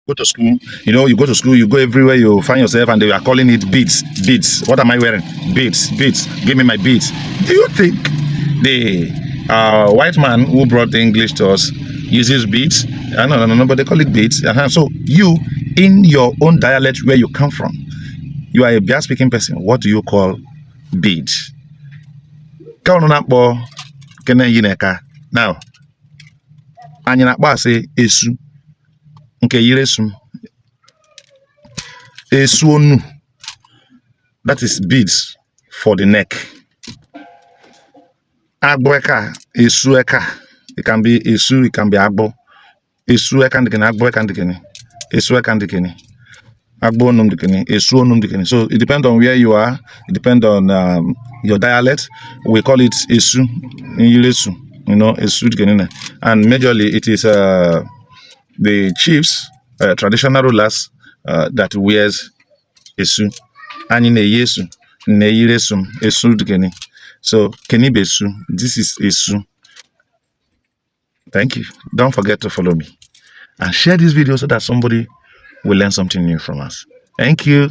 Go to school, you go to school, you go everywhere, you find yourself, and they are calling it beads. Beads. What am I wearing? Beads. Beads. Give me my beads. Do you think the white man who brought the English to us uses beads? No, but they call it beads. So you, in your own dialect where you come from, you are a Bia speaking person. What do you call beads? Now, anyị na-akpọ asị esu nke yiri esu onu. That is beads for the neck. Agbo eka, esu eka. It can be esu, it can be agbo. Esu eka ndikini, agbo eka ndikini. Esu eka ndikini. Agbo onum ndikini, esu onum ndikini. So it depends on where you are. It depends on your dialect. We call it esu, esu. Esu ndikini. And majorly it is the chiefs, traditional rulers that wears esu. Anyị na-eyi esu, na-eyiri esu dịgịnị. So keni bụ esu. This is esu. Thank you. Don't forget to follow me and share this video so that somebody will learn something new from us. Thank you.